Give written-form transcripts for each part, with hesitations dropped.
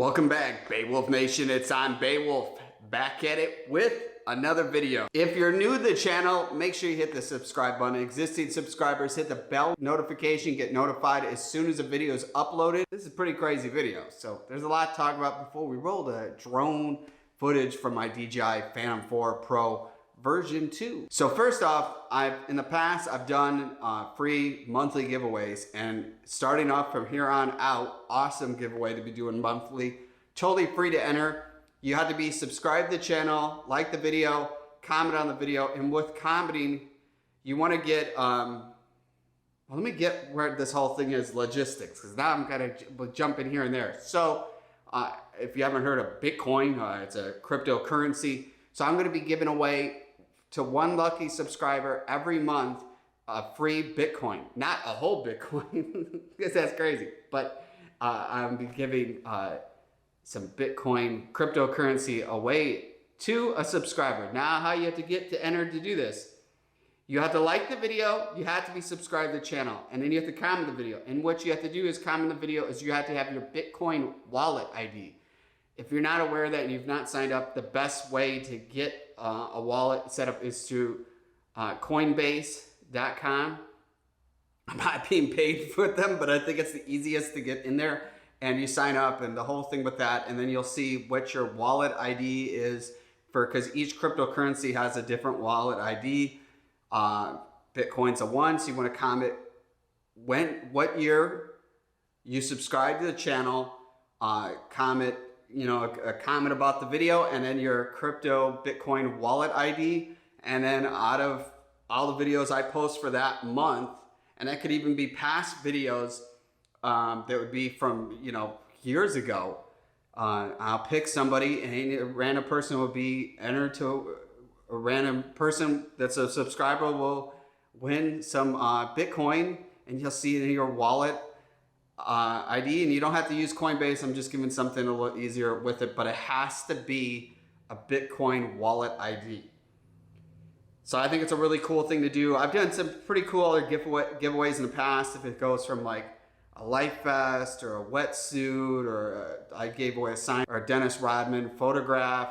Welcome back, Beowulf Nation. I'm Beowulf, back at it with another video. If you're new to the channel, make sure you hit the subscribe button. Existing subscribers, hit the bell notification, get notified as soon as a video is uploaded. This is a pretty crazy video, so there's a lot to talk about before we roll the drone footage from my DJI Phantom 4 Pro version 2. So first off, in the past I've done free monthly giveaways, and starting off from here on out, awesome giveaway to be doing monthly, totally free to enter. You have to be subscribed to the channel, like the video, comment on the video, and with commenting, you want to get, well, let me get where this whole thing is logistics, because now I'm kind of jumping here and there. So if you haven't heard of Bitcoin, it's a cryptocurrency. So I'm going to be giving away to one lucky subscriber every month a free Bitcoin. Not a whole Bitcoin, because that's crazy, but I'm be giving some Bitcoin cryptocurrency away to a subscriber. Now, how you have to get to enter to do this? You have to like the video, you have to be subscribed to the channel, and then you have to comment the video. And what you have to do is comment the video is you have to have your Bitcoin wallet ID. If you're not aware of that and you've not signed up, the best way to get a wallet set up is through Coinbase.com. I'm not being paid for them, but I think it's the easiest to get in there. And you sign up and the whole thing with that, and then you'll see what your wallet ID is for, because each cryptocurrency has a different wallet ID. Bitcoin's a one, so you want to comment what year you subscribe to the channel, comment, a comment about the video, and then your crypto Bitcoin wallet ID. And then out of all the videos I post for that month, and that could even be past videos, that would be from, years ago. I'll pick somebody, and a random person will be entered to, a random person that's a subscriber will win some Bitcoin, and you'll see it in your wallet ID. And you don't have to use Coinbase. I'm just giving something a little easier with it, but it has to be a Bitcoin wallet ID. So I think it's a really cool thing to do. I've done some pretty cool other giveaways in the past. If it goes from like a life vest or a wetsuit, or I gave away a sign or a Dennis Rodman photograph,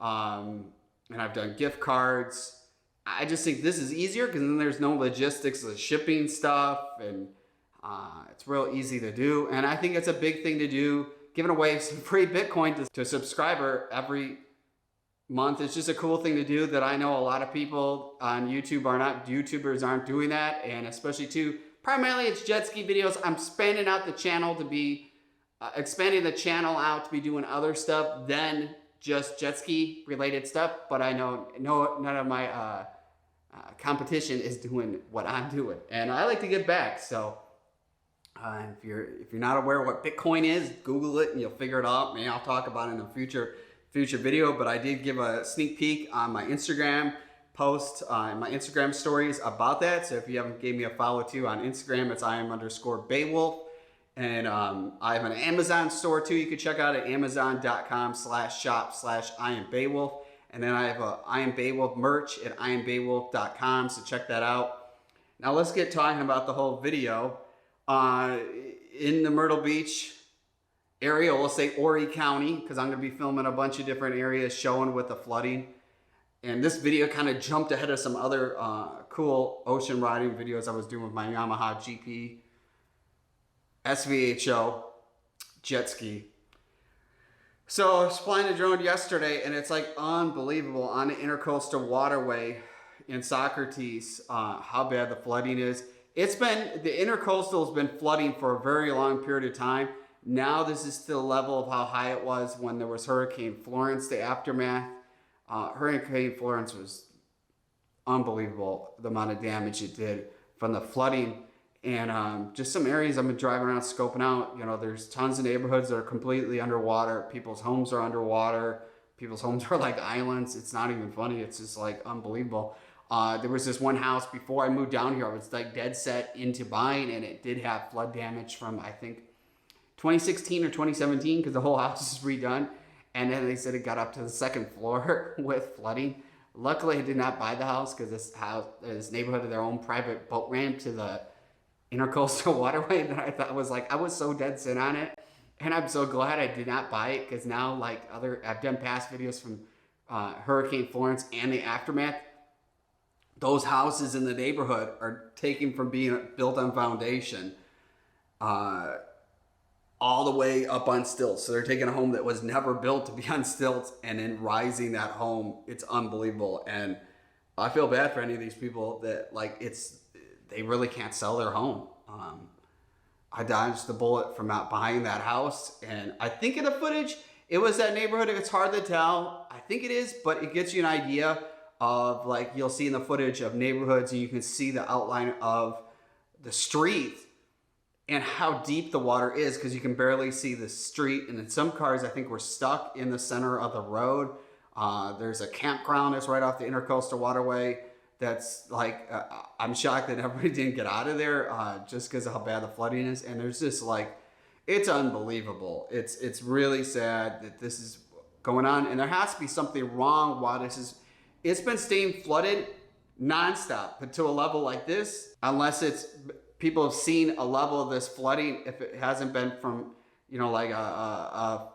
and I've done gift cards. I just think this is easier because then there's no logistics of shipping stuff, and it's real easy to do. And I think it's a big thing to do, giving away some free Bitcoin to a subscriber every month. It's just a cool thing to do that I know a lot of people on YouTube YouTubers aren't doing that, and especially too, primarily it's jet ski videos. I'm expanding out the channel to be, expanding the channel out to be doing other stuff than just jet ski related stuff. But I know none of my competition is doing what I'm doing, and I like to give back. So if you're not aware of what Bitcoin is, Google it and you'll figure it out. Maybe I'll talk about it in a future video, but I did give a sneak peek on my Instagram post, my Instagram stories about that. So if you haven't gave me a follow too on Instagram, it's @Iam_Beowulf. And I have an Amazon store too. You can check out at amazon.com/shop/IamBeowulf. And then I have a I Am Beowulf merch at IamBeowulf.com. So check that out. Now let's get talking about the whole video. In the Myrtle Beach area, we'll say Horry County, because I'm going to be filming a bunch of different areas showing with the flooding. And this video kind of jumped ahead of some other cool ocean riding videos I was doing with my Yamaha GP SVHO jet ski. So I was flying a drone yesterday, and it's like unbelievable on the Intracoastal Waterway in Socrates how bad the flooding is. The Intracoastal has been flooding for a very long period of time. Now this is the level of how high it was when there was Hurricane Florence, the aftermath. Hurricane Florence was unbelievable, the amount of damage it did from the flooding. And just some areas I've been driving around scoping out, there's tons of neighborhoods that are completely underwater. People's homes are underwater. People's homes are like islands. It's not even funny. It's just like unbelievable. There was this one house before I moved down here, I was like dead set into buying, and it did have flood damage from, I think, 2016 or 2017, because the whole house is redone. And then they said it got up to the second floor with flooding. Luckily, I did not buy the house, because this neighborhood had their own private boat ramp to the Intracoastal Waterway that I thought was like, I was so dead set on it. And I'm so glad I did not buy it, because now, like I've done past videos from Hurricane Florence and the aftermath. Those houses in the neighborhood are taken from being built on foundation all the way up on stilts. So they're taking a home that was never built to be on stilts and then rising that home. It's unbelievable. And I feel bad for any of these people that, like, they really can't sell their home. I dodged the bullet from not buying that house. And I think in the footage, it was that neighborhood. It's hard to tell. I think it is, but it gives you an idea of, like, you'll see in the footage of neighborhoods, and you can see the outline of the street and how deep the water is, because you can barely see the street. And in some cars, I think we're stuck in the center of the road. There's a campground that's right off the Intracoastal Waterway. That's like, I'm shocked that everybody didn't get out of there just because of how bad the flooding is. And there's just, like, it's unbelievable. It's really sad that this is going on, and there has to be something wrong while this is. It's been staying flooded nonstop, but to a level like this, unless it's people have seen a level of this flooding, if it hasn't been from, you know, like a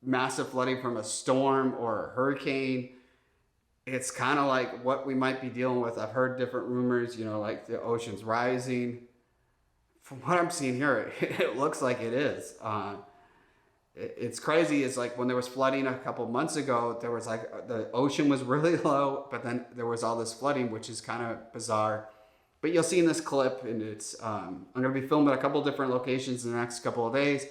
massive flooding from a storm or a hurricane, it's kind of like what we might be dealing with. I've heard different rumors, you know, like the ocean's rising. From what I'm seeing here, it looks like it is. It's crazy. It's like when there was flooding a couple months ago, there was like the ocean was really low, but then there was all this flooding, which is kind of bizarre. But you'll see in this clip, and it's I'm going to be filming at a couple different locations in the next couple of days,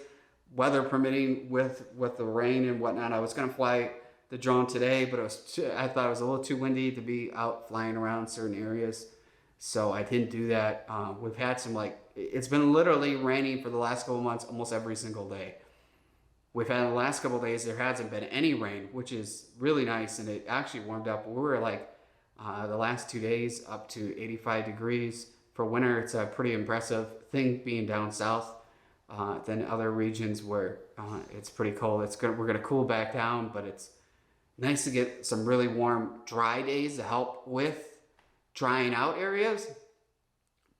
weather permitting with the rain and whatnot. I was going to fly the drone today, but I thought it was a little too windy to be out flying around certain areas, so I didn't do that. We've had some, like, it's been literally raining for the last couple months almost every single day. We've had in the last couple of days, there hasn't been any rain, which is really nice, and it actually warmed up. We were like the last 2 days up to 85 degrees. For winter, it's a pretty impressive thing being down south than other regions where it's pretty cold. We're gonna cool back down, but it's nice to get some really warm, dry days to help with drying out areas.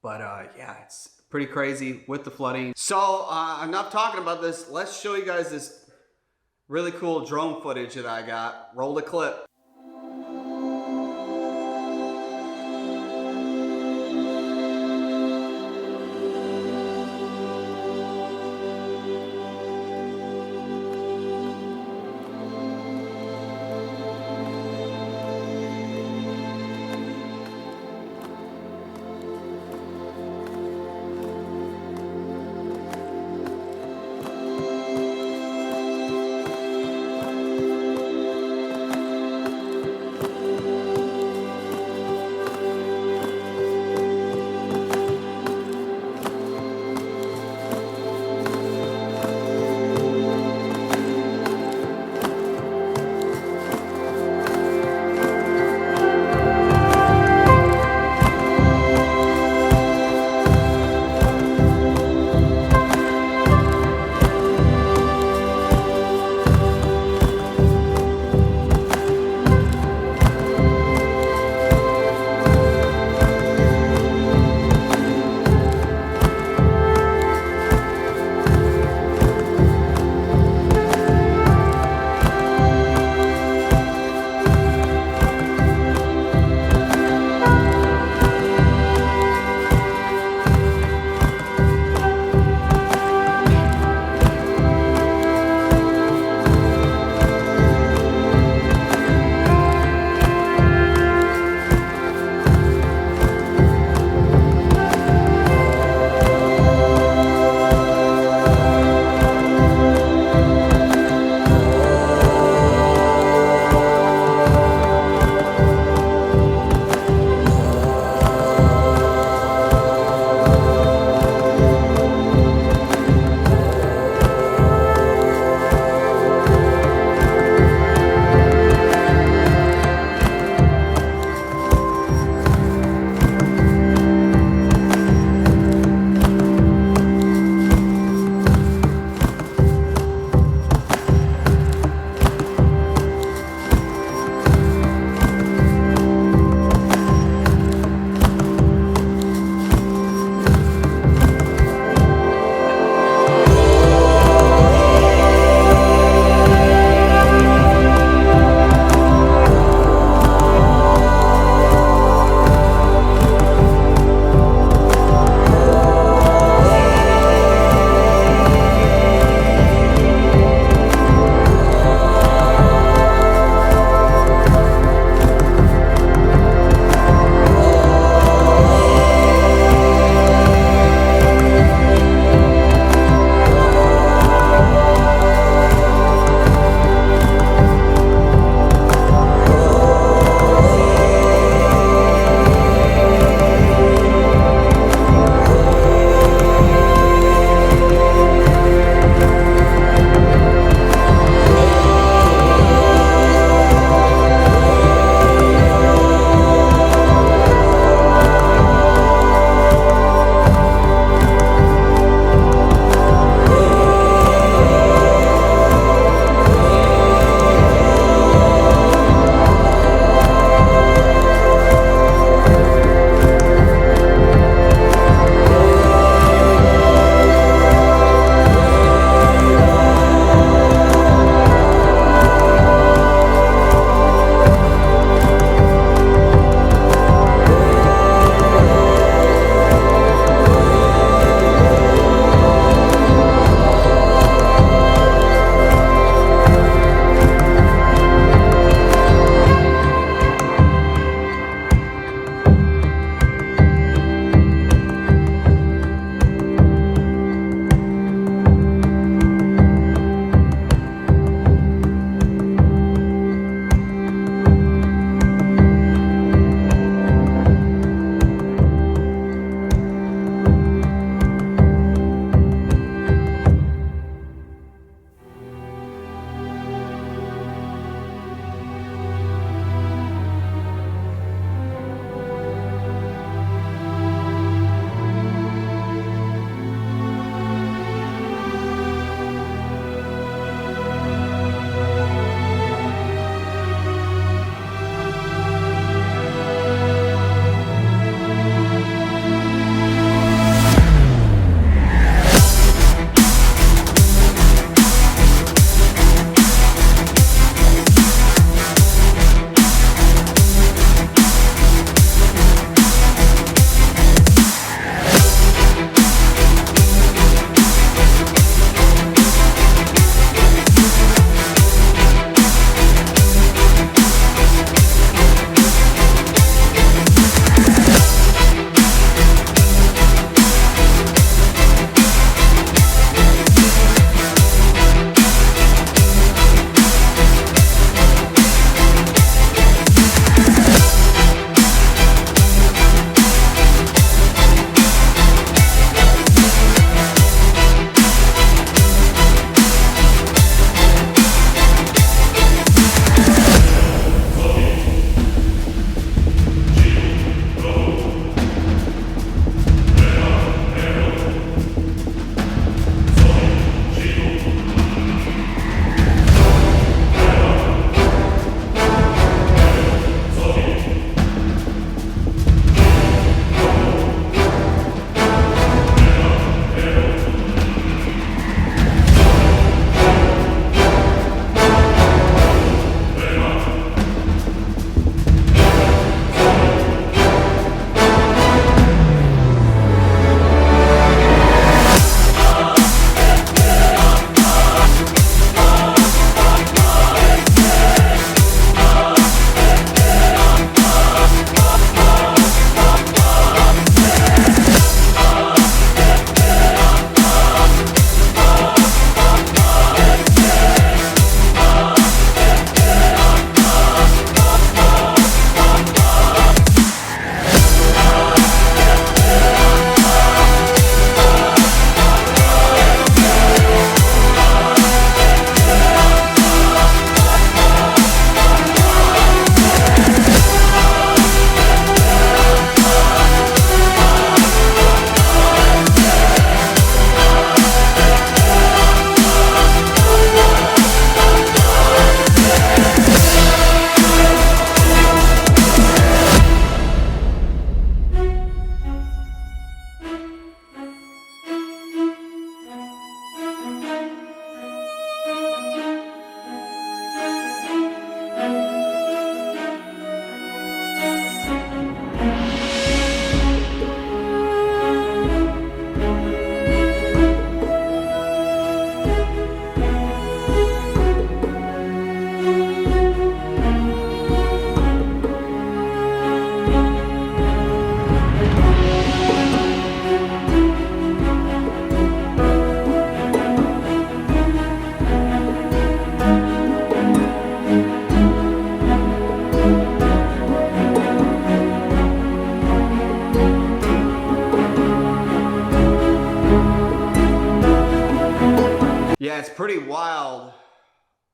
But yeah, it's pretty crazy with the flooding. So enough talking about this. Let's show you guys this really cool drone footage that I got. Roll the clip.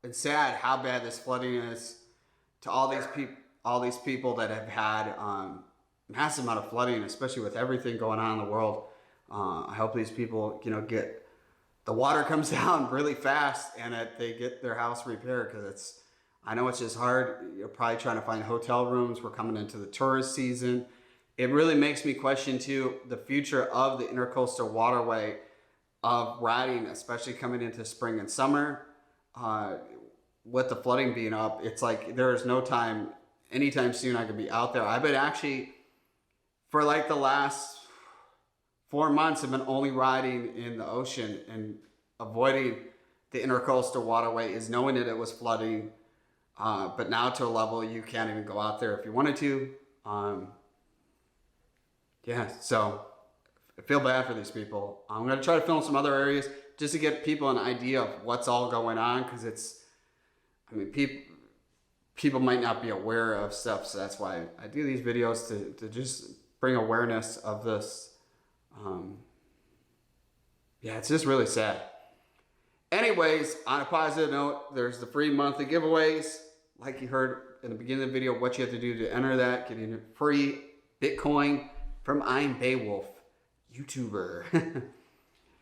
it's sad how bad this flooding is to all these people that have had massive amount of flooding, especially with everything going on in the world. I hope these people, get the water comes down really fast and that they get their house repaired, because I know it's just hard. You're probably trying to find hotel rooms. We're coming into the tourist season. It really makes me question too the future of the Intracoastal Waterway of riding, especially coming into spring and summer. With the flooding being up, it's like there is no time anytime soon I could be out there. I've been actually, for like the last 4 months, I've been only riding in the ocean and avoiding the Intracoastal Waterway, is knowing that it was flooding, but now to a level you can't even go out there if you wanted to. Yeah, so I feel bad for these people. I'm going to try to film some other areas just to get people an idea of what's all going on, because people might not be aware of stuff, so that's why I do these videos, to just bring awareness of this. Yeah, it's just really sad. Anyways, on a positive note, there's the free monthly giveaways. Like you heard in the beginning of the video, what you have to do to enter that, getting free Bitcoin from I'm Beowulf, YouTuber.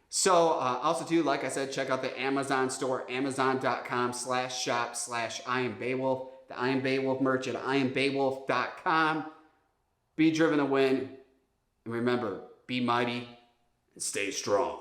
So also too, like I said, check out the Amazon store, amazon.com/shop/IamBeowulf, the I Am Beowulf merch at IamBeowulf.com. Be driven to win. And remember, be mighty and stay strong.